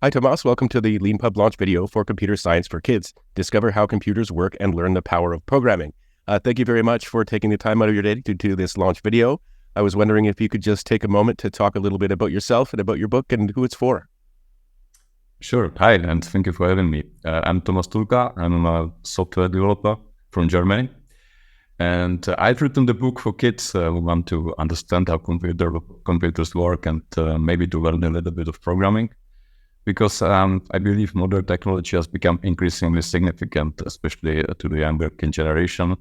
Hi, Tomas. Welcome to the Leanpub launch video for Computer Science for Kids. Discover how computers work and learn the power of programming. Thank you very much for taking the time out of your day to do this launch video. I was wondering if you could just take a moment to talk a little bit about yourself and about your book and who it's for. Sure. Hi, and thank you for having me. I'm Tomas Tulka. I'm a software developer from Germany. And I've written the book for kids who want to understand how computers work and maybe to learn a little bit of programming. Because I believe modern technology has become increasingly significant, especially to the younger generation.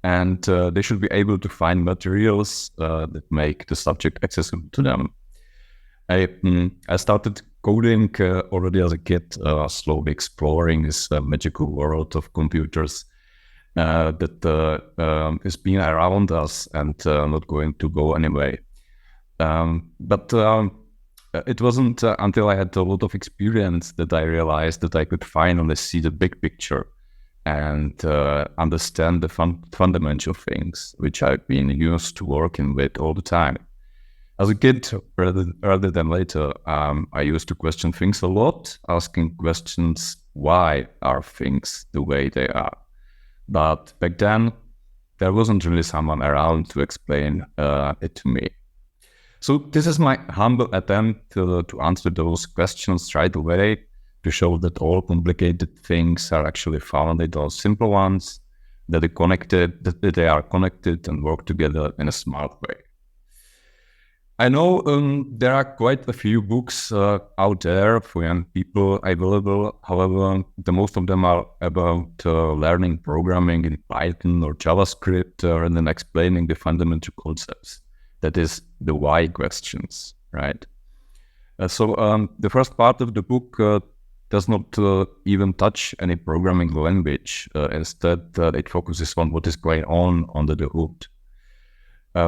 And they should be able to find materials that make the subject accessible to them. I started coding already as a kid, slowly exploring this magical world of computers that is being around us and not going to go anyway. But it wasn't until I had a lot of experience that I realized that I could finally see the big picture and understand the fundamental things which I've been used to working with all the time. As a kid, rather than later, I used to question things a lot, asking questions, why are things the way they are? But back then, there wasn't really someone around to explain it to me. So this is my humble attempt to answer those questions right away, to show that all complicated things are actually found in those simple ones, that they are connected and work together in a smart way. I know there are quite a few books out there for young people available. However, the most of them are about learning programming in Python or JavaScript and then explaining the fundamental concepts. That is the why questions, right? So the first part of the book does not even touch any programming language. Instead, it focuses on what is going on under the hood.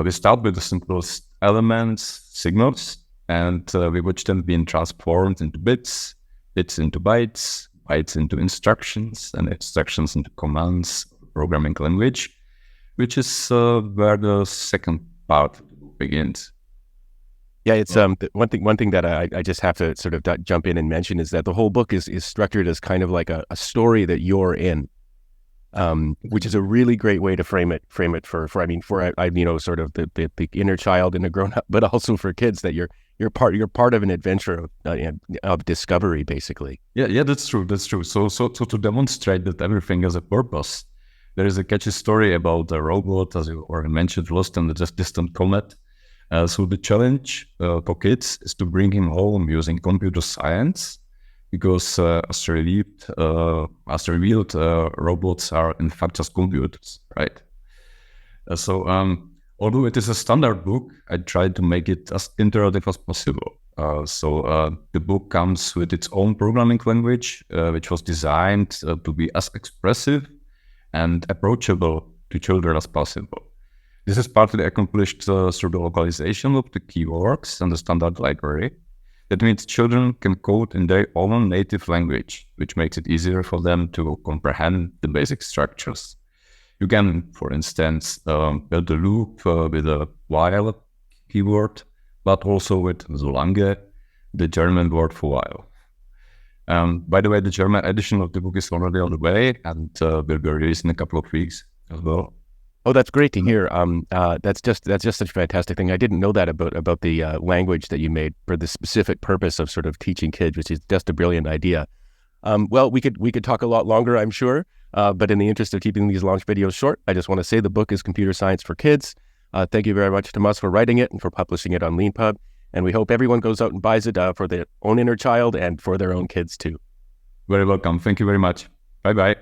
We start with the simplest elements, signals, and we watch them being transformed into bits, bits into bytes, bytes into instructions, and instructions into commands, programming language, which is where the second part begins. Yeah, it's one thing that I just have to sort of jump in and mention is that the whole book is structured as kind of like a story that you're in, which is a really great way to frame it for sort of the inner child in a grown up, but also for kids that you're part of an adventure of discovery, basically. Yeah, that's true. So to demonstrate that everything has a purpose, there is a catchy story about a robot, as you already mentioned, lost in the distant comet. So the challenge for kids is to bring him home using computer science, because as revealed, robots are in fact just computers, right? Although it is a standard book, I tried to make it as interactive as possible. The book comes with its own programming language, which was designed to be as expressive and approachable to children as possible. This is partly accomplished through the localization of the keywords and the standard library. That means children can code in their own native language, which makes it easier for them to comprehend the basic structures. You can, for instance, build a loop with a while keyword, but also with solange, the German word for while. By the way, the German edition of the book is already on the way and will be released in a couple of weeks as well. Oh, that's great to hear. That's just such a fantastic thing. I didn't know that about the language that you made for the specific purpose of sort of teaching kids, which is just a brilliant idea. Well, we could talk a lot longer, I'm sure, but in the interest of keeping these launch videos short, I just want to say the book is Computer Science for Kids. Thank you very much, Tomas, for writing it and for publishing it on Leanpub. And we hope everyone goes out and buys it for their own inner child and for their own kids too. Very welcome. Thank you very much. Bye-bye.